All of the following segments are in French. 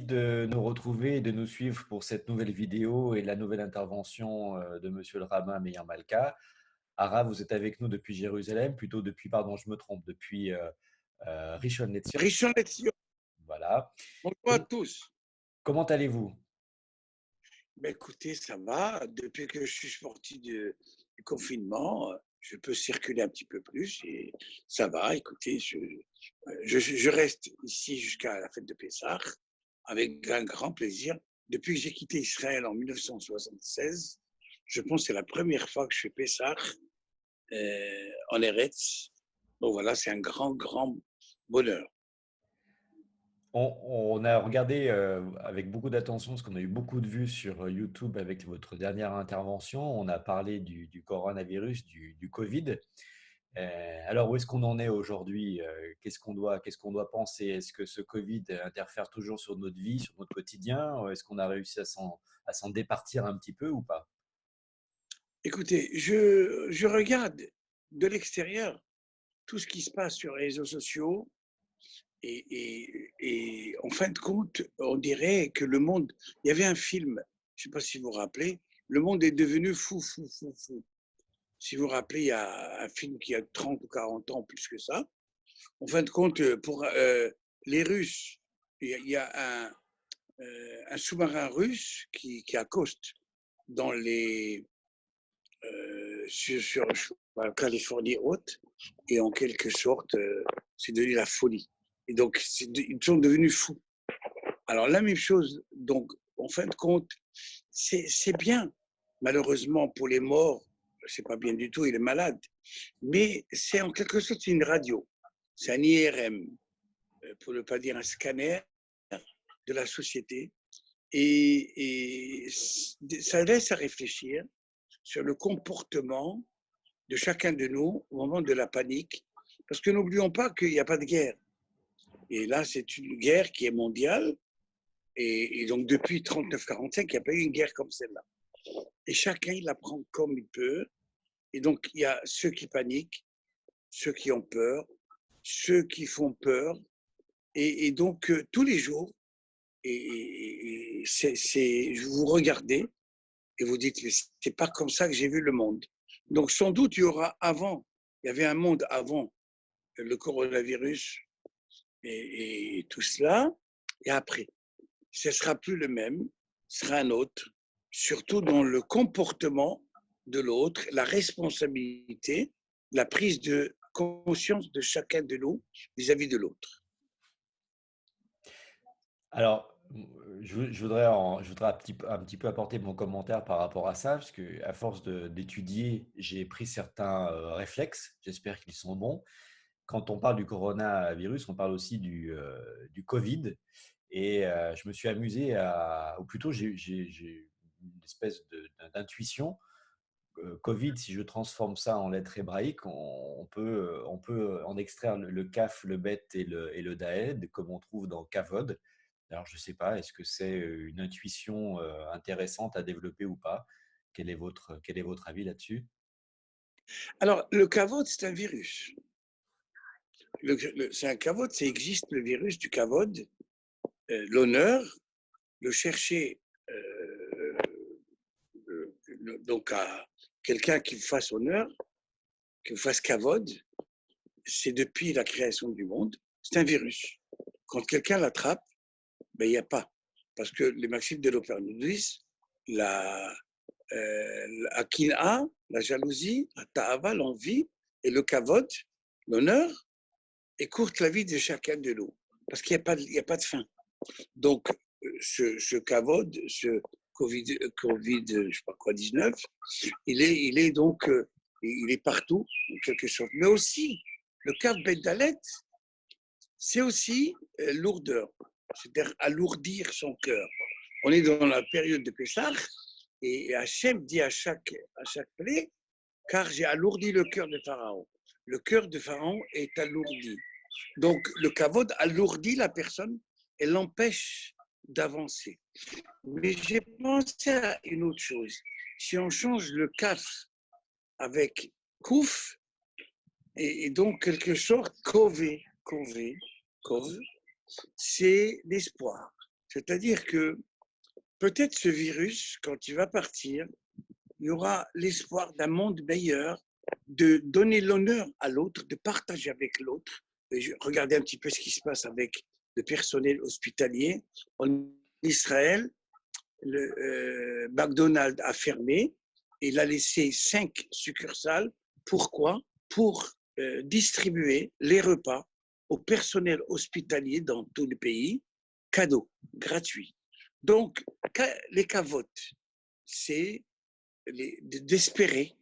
de nous retrouver et de nous suivre pour cette nouvelle vidéo et la nouvelle intervention de Monsieur le rabbin Meir Malka. Ara, vous êtes avec nous depuis Jérusalem, plutôt depuis, pardon, je me trompe, depuis Rishon LeZion. Richard Lezion, Voilà. bonjour à Com- tous. comment allez-vous? Ben écoutez, ça va. Depuis que je suis sorti du confinement, je peux circuler un petit peu plus et ça va. Écoutez, je reste ici jusqu'à la fête de Pessah avec un grand plaisir. Depuis que j'ai quitté Israël en 1976, je pense que c'est la première fois que je fais Pessah en Eretz. Donc voilà, c'est un grand, grand bonheur. On a regardé avec beaucoup d'attention, parce qu'on a eu beaucoup de vues sur YouTube avec votre dernière intervention. On a parlé du coronavirus, du Covid. Alors, où est-ce qu'on en est aujourd'hui? Qu'est-ce qu'on doit penser? Est-ce que ce Covid interfère toujours sur notre vie, sur notre quotidien? Est-ce qu'on a réussi à s'en départir un petit peu ou pas? Écoutez, je regarde de l'extérieur tout ce qui se passe sur les réseaux sociaux et en fin de compte, on dirait que le monde, il y avait un film, je ne sais pas si vous vous rappelez, le monde est devenu fou, fou, fou, fou. Si vous vous rappelez, il y a un film qui a 30 ou 40 ans, plus que ça. En fin de compte, pour les Russes, il y a un sous-marin russe qui accoste dans sur la Californie haute, et en quelque sorte, c'est devenu la folie. Et donc, ils sont devenus fous. Alors, la même chose, donc, en fin de compte, c'est bien. Malheureusement, pour les morts, c'est pas bien du tout, il est malade. Mais c'est en quelque sorte une radio. C'est un IRM, pour ne pas dire un scanner de la société. Et ça laisse à réfléchir sur le comportement de chacun de nous au moment de la panique. Parce que n'oublions pas qu'il n'y a pas de guerre. Et là, c'est une guerre qui est mondiale. Et donc, depuis 39-45, il n'y a pas eu une guerre comme celle-là. Et chacun, il la prend comme il peut. Et donc, il y a ceux qui paniquent, ceux qui ont peur, ceux qui font peur. Et donc, tous les jours, vous regardez et vous dites, mais c'est pas comme ça que j'ai vu le monde. Donc, sans doute, il y aura avant, il y avait un monde avant le coronavirus et tout cela, et après. Ce ne sera plus le même, ce sera un autre, surtout dans le comportement de l'autre, la responsabilité, la prise de conscience de chacun de nous vis-à-vis de l'autre. Alors, je voudrais un petit peu apporter mon commentaire par rapport à ça, parce que à force d'étudier, j'ai pris certains réflexes. J'espère qu'ils sont bons. Quand on parle du coronavirus, on parle aussi du Covid. Et je me suis amusé ou plutôt j'ai une espèce d'intuition. Covid, si je transforme ça en lettres hébraïques, on peut en extraire le kaf, le bet et le daed, comme on trouve dans kavod. Alors, je ne sais pas, est-ce que c'est une intuition intéressante à développer ou pas? Quel est votre avis là-dessus? Alors, le kavod, c'est un virus. C'est un kavod, ça existe, le virus du kavod, l'honneur, le chercher donc à quelqu'un qui vous fasse honneur, qui vous fasse kavod, c'est depuis la création du monde, c'est un virus. Quand quelqu'un l'attrape, ben, il n'y a pas. Parce que les maximes de l'opéra nous disent la kina, la jalousie, la ta'ava, l'envie, et le kavod, l'honneur, écourte la vie de chacun de nous. Parce qu'il n'y a pas de fin. Donc, ce kavod, ce Covid, je sais pas quoi, 19, il est donc, il est partout, en quelque sorte. Mais aussi, le kav ben dalet, c'est aussi lourdeur, c'est-à-dire alourdir son cœur. On est dans la période de Pessah et Hachem dit à chaque plaie, car j'ai alourdi le cœur de Pharaon. Le cœur de Pharaon est alourdi. Donc le kavod alourdit la personne et l'empêche d'avancer. Mais j'ai pensé à une autre chose. Si on change le kaf avec kouf, et donc quelque chose, kové, kov, c'est l'espoir. C'est-à-dire que peut-être ce virus, quand il va partir, il y aura l'espoir d'un monde meilleur, de donner l'honneur à l'autre, de partager avec l'autre. Regardez un petit peu ce qui se passe avec le personnel hospitalier. En Israël, le McDonald's a fermé. Il a laissé 5 succursales. Pourquoi? Pour distribuer les repas au personnel hospitalier dans tout le pays, cadeaux, gratuits. Donc, les cavotes, c'est d'espérer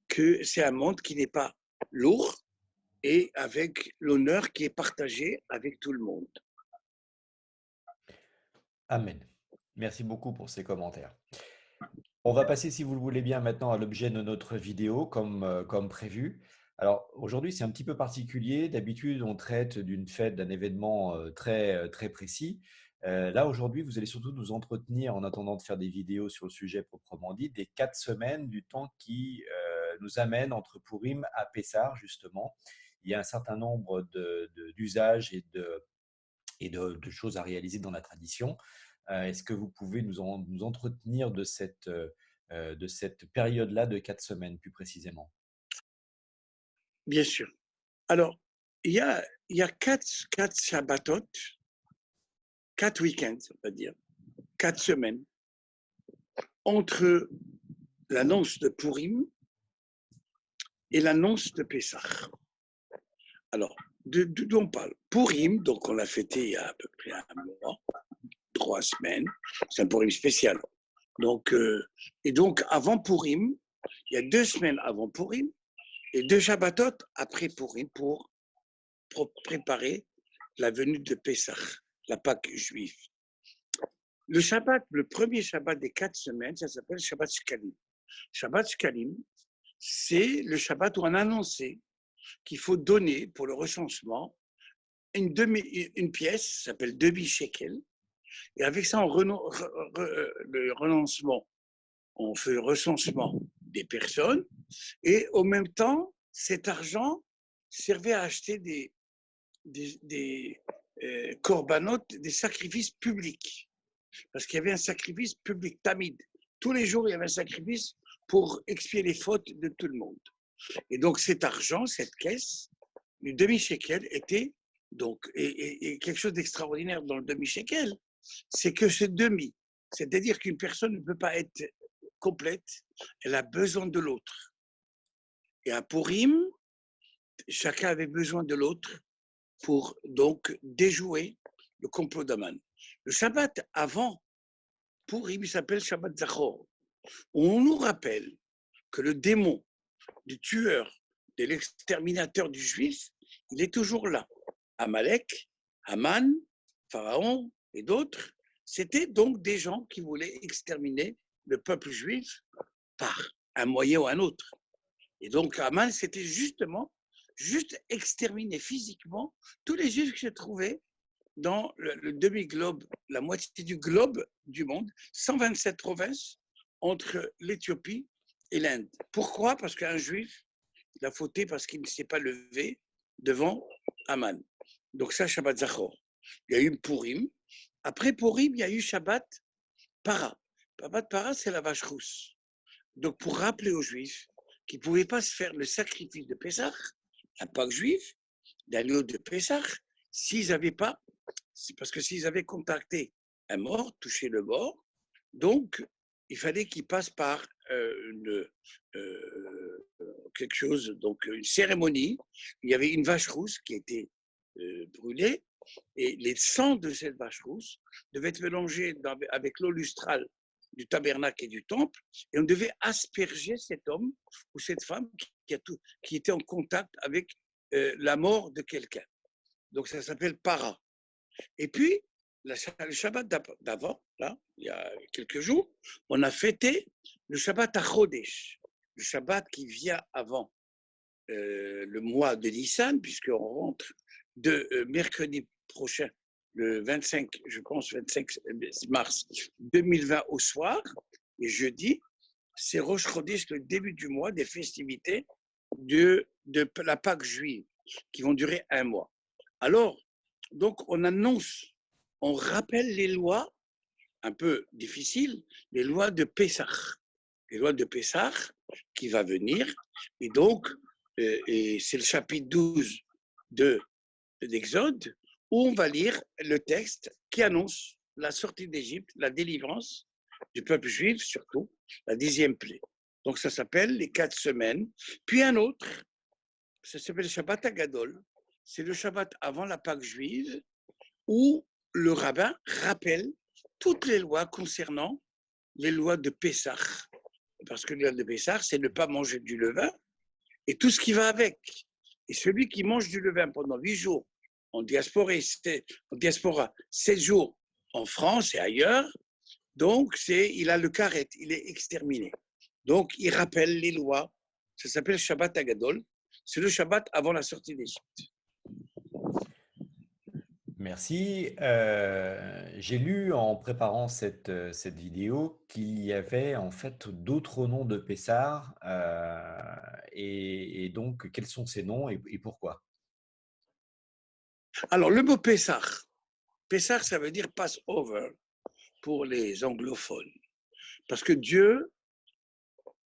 que c'est un monde qui n'est pas lourd et avec l'honneur qui est partagé avec tout le monde. Amen. Merci beaucoup pour ces commentaires. On va passer, si vous le voulez bien, maintenant à l'objet de notre vidéo, comme prévu. Alors, aujourd'hui, c'est un petit peu particulier. D'habitude, on traite d'une fête, d'un événement très précis. Là, aujourd'hui, vous allez surtout nous entretenir, en attendant de faire des vidéos sur le sujet proprement dit, des 4 semaines du temps qui nous amène entre Purim à Pessah, justement. Il y a un certain nombre d'usages et de choses à réaliser dans la tradition. Est-ce que vous pouvez nous entretenir de cette période-là de 4 semaines, plus précisément? Bien sûr. Alors, il y a 4 Shabbatot, 4 week-ends, on va dire, 4 semaines, entre l'annonce de Purim et l'annonce de Pessah. Alors, d'où on parle? Purim, donc on l'a fêté il y a à peu près un mois, 3 semaines. C'est un Purim spécial. Donc, et donc, avant Purim, il y a 2 semaines avant Purim et 2 Shabbatot après Purim pour préparer la venue de Pessah, la Pâque juive. Le Shabbat, le premier Shabbat des 4 semaines, ça s'appelle Shabbat Shkalim. Shabbat Shkalim, c'est le Shabbat où on a annoncé qu'il faut donner pour le recensement une pièce, ça s'appelle demi-shekel, et avec ça, le renoncement, on fait le recensement des personnes, et en même temps, cet argent servait à acheter des corbanotes, des sacrifices publics. Parce qu'il y avait un sacrifice public, tamid. Tous les jours, il y avait un sacrifice pour expier les fautes de tout le monde. Et donc, cet argent, cette caisse, le demi-shekel était donc, et quelque chose d'extraordinaire dans le demi-shekel, c'est que ce demi, c'est-à-dire qu'une personne ne peut pas être complète, elle a besoin de l'autre. Et à Purim, chacun avait besoin de l'autre pour donc déjouer le complot d'Aman. Le Shabbat avant Purim, il s'appelle Shabbat Zachor. On nous rappelle que le démon du tueur, de l'exterminateur du juif, il est toujours là. Amalek, Haman, Pharaon et d'autres, c'était donc des gens qui voulaient exterminer le peuple juif par un moyen ou un autre. Et donc Haman, c'était justement juste exterminer physiquement tous les juifs qui se trouvaient dans le demi-globe, la moitié du globe du monde, 127 provinces entre l'Éthiopie et l'Inde. Pourquoi? Parce qu'un juif, il a fauté parce qu'il ne s'est pas levé devant Haman. Donc ça, Shabbat Zachor. Il y a eu Purim. Après Purim, il y a eu Shabbat Para. Shabbat Para, c'est la vache rousse. Donc pour rappeler aux Juifs qu'ils ne pouvaient pas se faire le sacrifice de Pessah, un Pâques juif, d'agneau de Pessah, s'ils n'avaient pas, c'est parce que s'ils avaient contacté un mort, touché le mort, donc il fallait qu'ils passent par quelque chose, donc une cérémonie. Il y avait une vache rousse qui était brûlée et les sangs de cette vache rousse devaient être mélangés avec l'eau lustrale du tabernacle et du temple, et on devait asperger cet homme ou cette femme qui était en contact avec la mort de quelqu'un. Donc ça s'appelle para. Et puis, le Shabbat d'avant, là, il y a quelques jours, on a fêté le Shabbat à Chodesh, le Shabbat qui vient avant le mois de Nissan, puisqu'on rentre de mercredi prochain, le 25, je pense, 25 mars 2020 au soir, et jeudi, c'est Rosh Chodesh, le début du mois des festivités de la Pâque juive, qui vont durer un mois. Alors, donc, on annonce on rappelle les lois un peu difficiles, les lois de Pessah. Les lois de Pessah qui va venir. Et donc, et c'est le chapitre 12 d'Exode, où on va lire le texte qui annonce la sortie d'Égypte, la délivrance du peuple juif, surtout, la 10e plaie. Donc, ça s'appelle les 4 semaines. Puis un autre, ça s'appelle le Shabbat Agadol. C'est le Shabbat avant la Pâque juive, où le rabbin rappelle toutes les lois concernant les lois de Pessah. Parce que les lois de Pessah, c'est ne pas manger du levain et tout ce qui va avec. Et celui qui mange du levain pendant 8 jours en diaspora, 7 jours en France et ailleurs, donc il a le karet, il est exterminé. Donc il rappelle les lois. Ça s'appelle Shabbat Agadol. C'est le Shabbat avant la sortie d'Égypte. Merci. J'ai lu en préparant cette vidéo qu'il y avait en fait d'autres noms de Pessar. Et donc, quels sont ces noms et pourquoi? Alors, le mot Pessah, Pessah, ça veut dire Passover pour les anglophones. Parce que Dieu,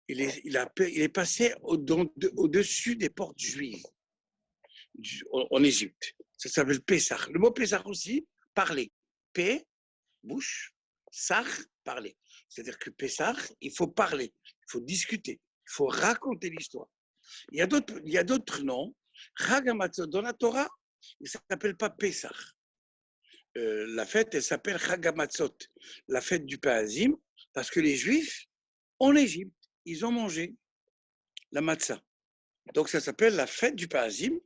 il est passé au-dessus des portes juives en Égypte. Ça s'appelle Pessah. Le mot Pessah aussi, parler. P, bouche, Sar, parler. C'est-à-dire que Pessah, il faut parler, il faut discuter, il faut raconter l'histoire. Il y a d'autres noms. Chag HaMatzot, dans la Torah, il ne s'appelle pas Pessah. La fête, elle s'appelle Chag HaMatzot, la fête du pain azim, parce que les Juifs, en Égypte, ils ont mangé la matzah. Donc ça s'appelle la fête du pain azim.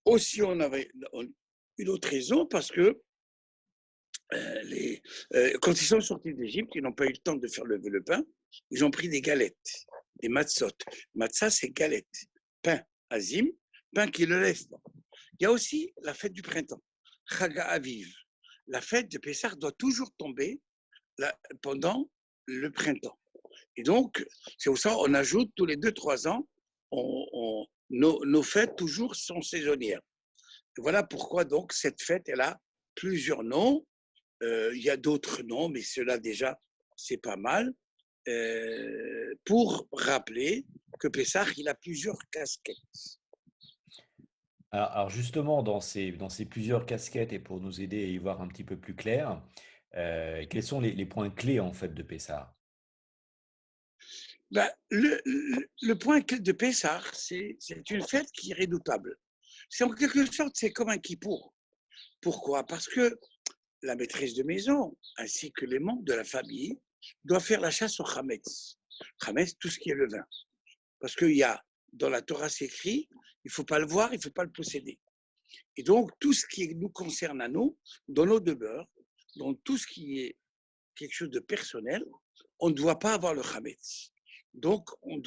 Aussi, on avait une autre raison, parce que quand ils sont sortis d'Égypte, ils n'ont pas eu le temps de faire lever le pain, ils ont pris des galettes, des matzot. Matzah, c'est galette. Pain azim, pain qui le laisse. Il y a aussi la fête du printemps, Chag Aviv. La fête de Pessah doit toujours tomber pendant le printemps. Et donc, c'est pour ça qu'on ajoute tous les 2-3 ans, nos fêtes toujours sont saisonnières. Et voilà pourquoi donc cette fête, elle a plusieurs noms. Il y a d'autres noms, mais cela déjà, c'est pas mal. Pour rappeler que Pessah, il a plusieurs casquettes. Alors justement, dans ces plusieurs casquettes et pour nous aider à y voir un petit peu plus clair, quels sont les points clés en fait de Pessah? Ben, le point de Pessah, c'est une fête qui est redoutable. C'est en quelque sorte, c'est comme un kippour. Pourquoi? Parce que la maîtresse de maison, ainsi que les membres de la famille, doivent faire la chasse au chametz. Chametz, tout ce qui est le vin. Parce qu'il y a, dans la Torah, c'est écrit, il ne faut pas le voir, il ne faut pas le posséder. Et donc, tout ce qui nous concerne à nous, dans nos demeures, dans tout ce qui est quelque chose de personnel, on ne doit pas avoir le chametz. Donc, on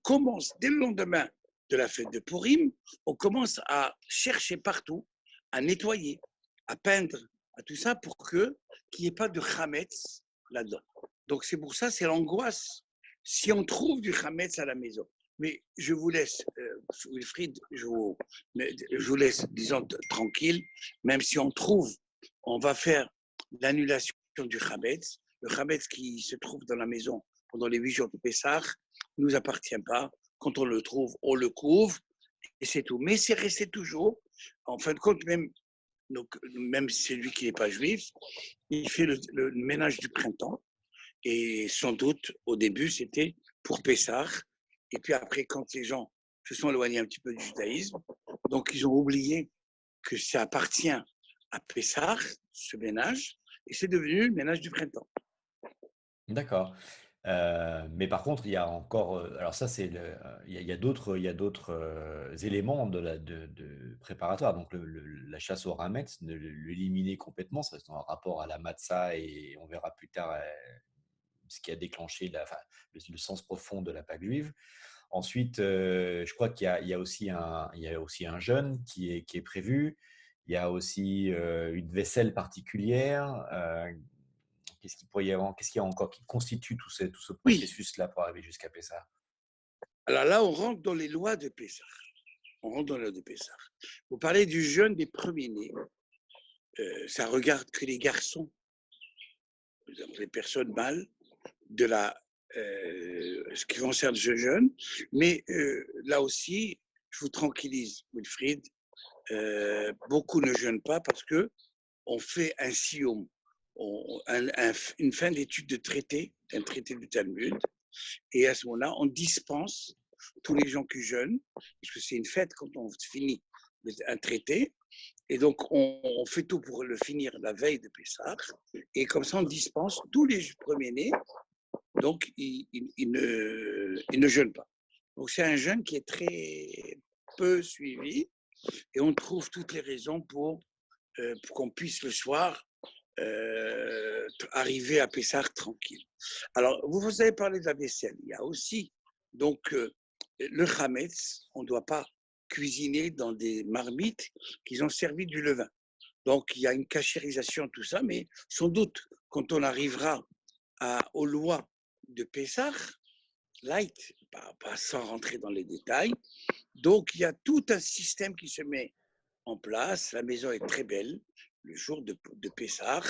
commence dès le lendemain de la fête de Purim, on commence à chercher partout, à nettoyer, à peindre, à tout ça pour qu'il n'y ait pas de chametz là-dedans. Donc, c'est pour ça, c'est l'angoisse si on trouve du chametz à la maison. Mais je vous laisse, Wilfried, je vous laisse, disons, tranquille, même si on trouve, on va faire l'annulation du chametz. Le chametz qui se trouve dans la maison pendant les 8 jours de Pessah ne nous appartient pas. Quand on le trouve, on le couvre et c'est tout. Mais c'est resté toujours, en fin de compte, même celui qui n'est pas juif, il fait le ménage du printemps. Et sans doute, au début, c'était pour Pessah. Et puis après, quand les gens se sont éloignés un petit peu du judaïsme, donc ils ont oublié que ça appartient à Pessah, ce ménage, et c'est devenu le ménage du printemps. D'accord. Mais par contre, il y a encore, alors ça c'est il y a d'autres éléments de préparatoire. Donc la chasse au rametz, l'éliminer complètement, ça c'est en rapport à la matzah et on verra plus tard ce qui a déclenché enfin, le sens profond de la Pâque juive. Ensuite, je crois qu'il y a aussi un jeûne qui est prévu. Il y a aussi une vaisselle particulière. Qu'est-ce qu'il pourrait y avoir, qu'est-ce qu'il y a encore qui constitue tout ce Oui, processus-là pour arriver jusqu'à Pessah? alors là, on rentre dans les lois de Pessah. On rentre dans les lois de Pessah. Vous parlez du jeûne des premiers-nés. ça regarde que les garçons, donc les personnes mâles, de ce qui concerne ce jeûne. Mais là aussi, je vous tranquillise, Wilfried, beaucoup ne jeûnent pas parce que on fait un siyum, une fin d'étude de traité, un traité du Talmud, et à ce moment-là, on dispense tous les gens qui jeûnent, parce que c'est une fête quand on finit un traité, et donc on fait tout pour le finir la veille de Pessah, et comme ça on dispense tous les premiers-nés, donc ils ne jeûnent pas. Donc c'est un jeûne qui est très peu suivi, et on trouve toutes les raisons pour qu'on puisse le soir arriver à Pessah tranquille. Alors, vous avez parlé de la vaisselle. Il y a aussi, donc, le chametz, on ne doit pas cuisiner dans des marmites qui ont servi du levain. Donc, il y a une cachérisation, tout ça, mais sans doute, quand on arrivera aux lois de Pessah, light, pas sans rentrer dans les détails, donc il y a tout un système qui se met en place. La maison est très belle le jour de Pessah,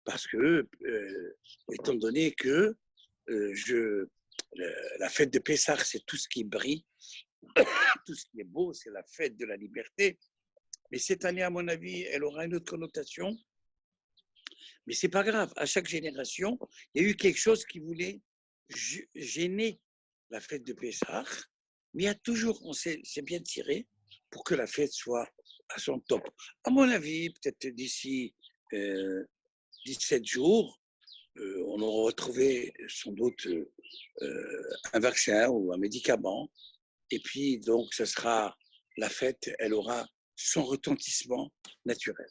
parce que, étant donné que la fête de Pessah, c'est tout ce qui brille, tout ce qui est beau, c'est la fête de la liberté. Mais cette année, à mon avis, elle aura une autre connotation. Mais c'est pas grave. À chaque génération, il y a eu quelque chose qui voulait gêner la fête de Pessah. Mais il y a toujours, on s'est bien tiré pour que la fête soit à son top. À mon avis, peut-être d'ici 17 jours, on aura retrouvé sans doute un vaccin ou un médicament. Et puis, donc, ce sera la fête, elle aura son retentissement naturel.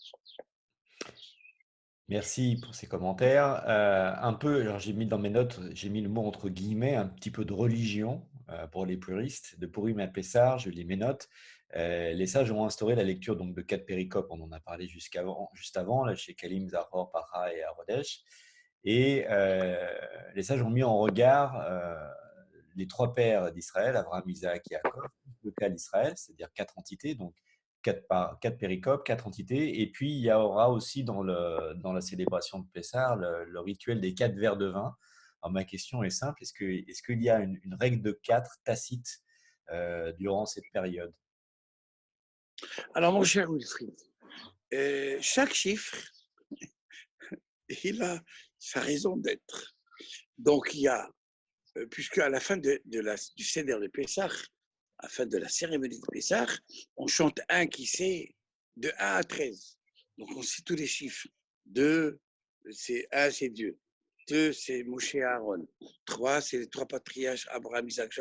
Merci pour ces commentaires. Un peu, alors j'ai mis dans mes notes, j'ai mis le mot entre guillemets, un petit peu de religion pour les puristes, de Purim à Pessah, je lis mes notes. Les sages ont instauré la lecture donc, de 4 péricopes, on en a parlé juste avant, là, chez Kalim, Zahor, Para et Arodesh. Et les sages ont mis en regard les 3 pères d'Israël, Abraham, Isaac et Jacob, le cas d'Israël, c'est-à-dire 4 entités, donc 4 péricopes, 4 entités. Et puis, il y aura aussi dans la célébration de Pessah le rituel des 4 verres de vin. Alors, ma question est simple, est-ce qu'il y a une règle de 4 tacite durant cette période? Alors, mon cher Wilfried, chaque chiffre, il a sa raison d'être. Donc, il y a, puisque à la fin du Seder de Pessah, à la fin de la cérémonie de Pessah, on chante un qui sait de 1 à 13. Donc, on sait tous les chiffres. 2, c'est 1, c'est Dieu. 2, c'est Moshe et Aaron. 3, c'est les 3 patriarches, Abraham, Isaac,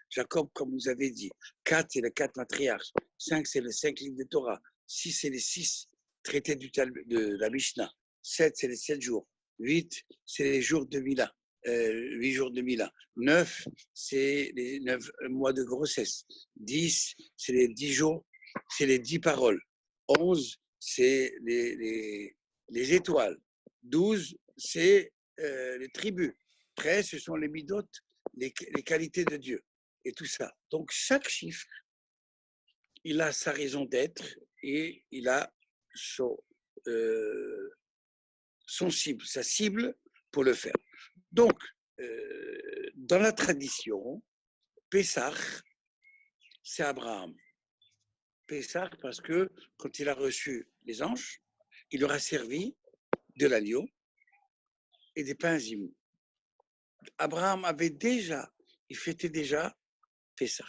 Jacob, comme vous avez dit. 4, c'est les 4 patriarches. 5, c'est les 5 livres de Torah. 6, c'est les 6 traités de la Mishnah. 7, c'est les 7 jours. 8, c'est les jours de Mila. 8 jours de Mila. 9, c'est les 9 mois de grossesse. 10, c'est les 10 jours, c'est les 10 paroles. 11, c'est les étoiles. 12, c'est les tribus. 13, ce sont les midotes, les qualités de Dieu. Et tout ça. Donc, chaque chiffre, il a sa raison d'être et il a son cible, sa cible pour le faire. Donc, dans la tradition, Pessah, c'est Abraham. Pessah, parce que quand il a reçu les anges, il leur a servi de l'agneau et des pains imous. Abraham il fêtait déjà Pessah.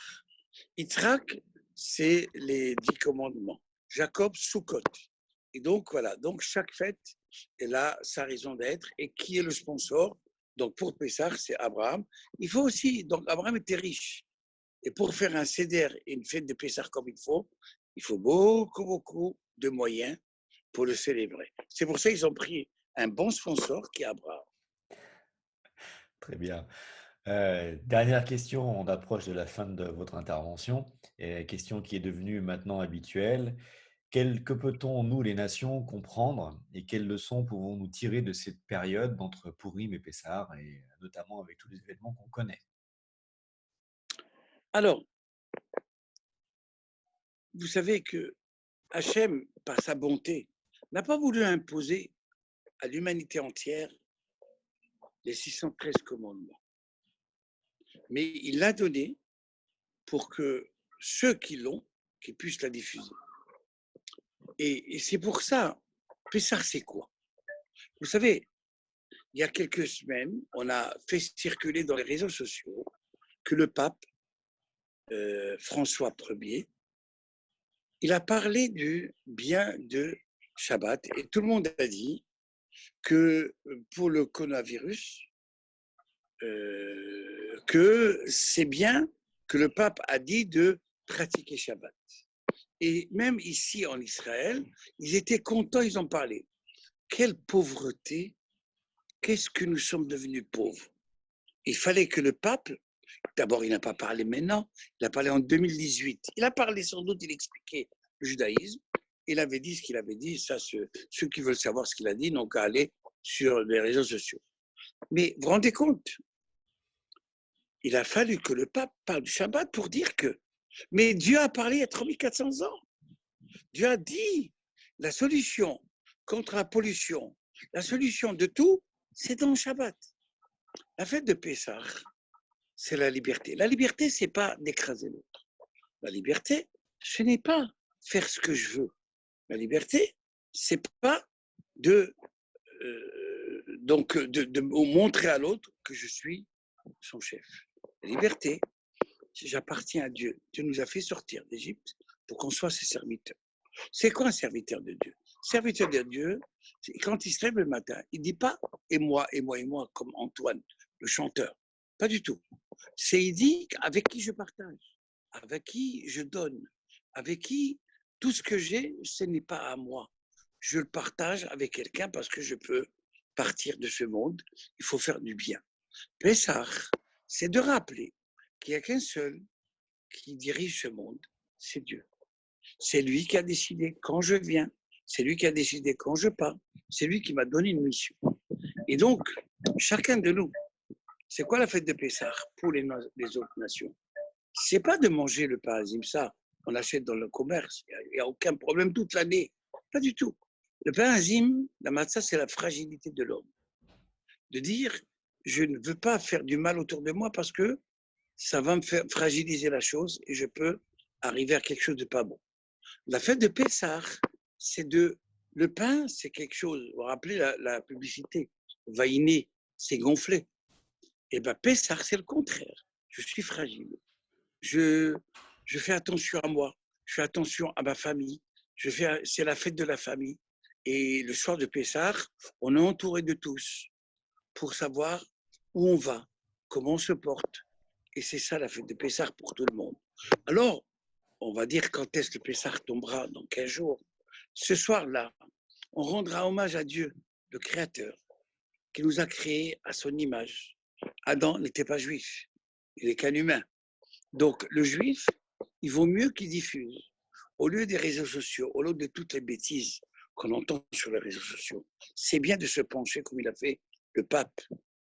Yitzhak, c'est les 10 commandements. Jacob, Sukkot. Et donc, voilà. Donc, chaque fête, elle a sa raison d'être. Et qui est le sponsor? Donc, pour Pessah, c'est Abraham. Il faut aussi, donc, Abraham était riche. Et pour faire un seder et une fête de Pessah comme il faut beaucoup, beaucoup de moyens pour le célébrer. C'est pour ça qu'ils ont pris un bon sponsor qui est Abraham. Très bien. Dernière question, on approche de la fin de votre intervention. Et question qui est devenue maintenant habituelle. Que peut-on, nous, les nations, comprendre et quelles leçons pouvons-nous tirer de cette période entre Pourim et Pessah, et notamment avec tous les événements qu'on connaît? Alors, vous savez que Hachem, par sa bonté, n'a pas voulu imposer à l'humanité entière les 613 commandements. Mais il l'a donné pour que ceux qui l'ont, qui puissent la diffuser. Et c'est pour ça, Pessah, c'est quoi? Vous savez, il y a quelques semaines, on a fait circuler dans les réseaux sociaux que le pape François Ier, il a parlé du bien de Shabbat et tout le monde a dit que pour le coronavirus, que c'est bien que le pape a dit de pratiquer Shabbat. Et même ici en Israël, ils étaient contents, ils en parlaient. Quelle pauvreté, qu'est-ce que nous sommes devenus pauvres. Il fallait que le pape, d'abord il n'a pas parlé maintenant, il a parlé en 2018. Il a parlé sans doute, il expliquait le judaïsme, il avait dit ce qu'il avait dit, ça ceux qui veulent savoir ce qu'il a dit n'ont qu'à aller sur les réseaux sociaux. Mais vous vous rendez compte, il a fallu que le pape parle du Shabbat pour dire que, mais Dieu a parlé il y a 3400 ans. Dieu a dit, la solution contre la pollution, la solution de tout, c'est dans le Shabbat. La fête de Pessah, c'est la liberté. La liberté, c'est pas d'écraser l'autre. La liberté, ce n'est pas faire ce que je veux. La liberté, c'est pas de de montrer à l'autre que je suis son chef. La liberté, j'appartiens à Dieu. Dieu nous a fait sortir d'Égypte pour qu'on soit ses serviteurs. C'est quoi un serviteur de Dieu? Serviteur de Dieu, quand il se lève le matin, il ne dit pas et moi, et moi, et moi, comme Antoine, le chanteur. Pas du tout. C'est il dit avec qui je partage, avec qui je donne, avec qui tout ce que j'ai, ce n'est pas à moi. Je le partage avec quelqu'un parce que je peux partir de ce monde. Il faut faire du bien. Pessah, c'est de rappeler qu'il n'y a qu'un seul qui dirige ce monde, c'est Dieu. C'est lui qui a décidé quand je viens, c'est lui qui a décidé quand je pars, c'est lui qui m'a donné une mission. Et donc, chacun de nous, c'est quoi la fête de Pessah pour les autres nations? C'est pas de manger le pain azim, ça, on achète dans le commerce, il n'y a aucun problème toute l'année. Pas du tout. Le pain azim, la matzah, c'est la fragilité de l'homme. De dire, je ne veux pas faire du mal autour de moi parce que ça va me faire fragiliser la chose et je peux arriver à quelque chose de pas bon. La fête de Pessah, c'est de. Le pain, c'est quelque chose. Vous vous rappelez la publicité? Vaïné, c'est gonflé. Et bien, Pessah, c'est le contraire. Je suis fragile. Je fais attention à moi. Je fais attention à ma famille. C'est la fête de la famille. Et le soir de Pessah, on est entouré de tous pour savoir où on va, comment on se porte. Et c'est ça la fête de Pessah pour tout le monde. Alors, on va dire quand est-ce que Pessah tombera dans 15 jours. Ce soir-là, on rendra hommage à Dieu, le Créateur, qui nous a créés à son image. Adam n'était pas juif, il n'est qu'un humain. Donc le juif, il vaut mieux qu'il diffuse. Au lieu des réseaux sociaux, au lieu de toutes les bêtises qu'on entend sur les réseaux sociaux, c'est bien de se pencher comme il a fait le pape,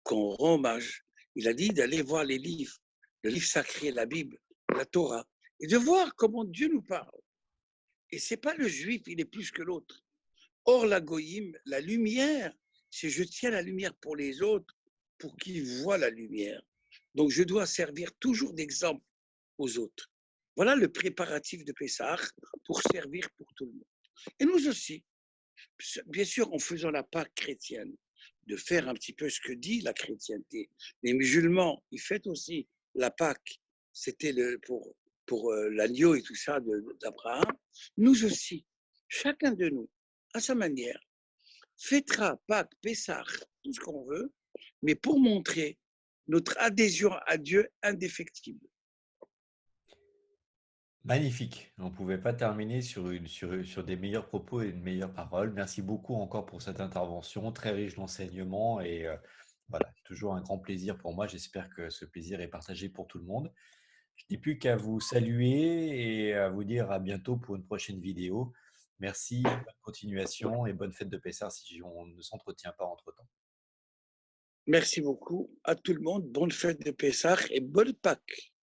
qu'on rend hommage. Il a dit d'aller voir les livres, le livre sacré, la Bible, la Torah, et de voir comment Dieu nous parle. Et ce n'est pas le juif, il est plus que l'autre. Or, la goyim, la lumière, c'est je tiens la lumière pour les autres, pour qu'ils voient la lumière. Donc, je dois servir toujours d'exemple aux autres. Voilà le préparatif de Pessah pour servir pour tout le monde. Et nous aussi, bien sûr, en faisant la Pâque chrétienne, de faire un petit peu ce que dit la chrétienté. Les musulmans, ils fêtent aussi la Pâque. C'était pour l'agneau et tout ça d'Abraham. Nous aussi, chacun de nous, à sa manière, fêtera Pâques, Pessah, tout ce qu'on veut, mais pour montrer notre adhésion à Dieu indéfectible. Magnifique. On ne pouvait pas terminer sur des meilleurs propos et une meilleure parole. Merci beaucoup encore pour cette intervention, très riche d'enseignements et voilà, toujours un grand plaisir pour moi. J'espère que ce plaisir est partagé pour tout le monde. Je n'ai plus qu'à vous saluer et à vous dire à bientôt pour une prochaine vidéo. Merci, bonne continuation et bonne fête de Pessah si on ne s'entretient pas entre-temps. Merci beaucoup à tout le monde. Bonne fête de Pessah et bonne Pâques.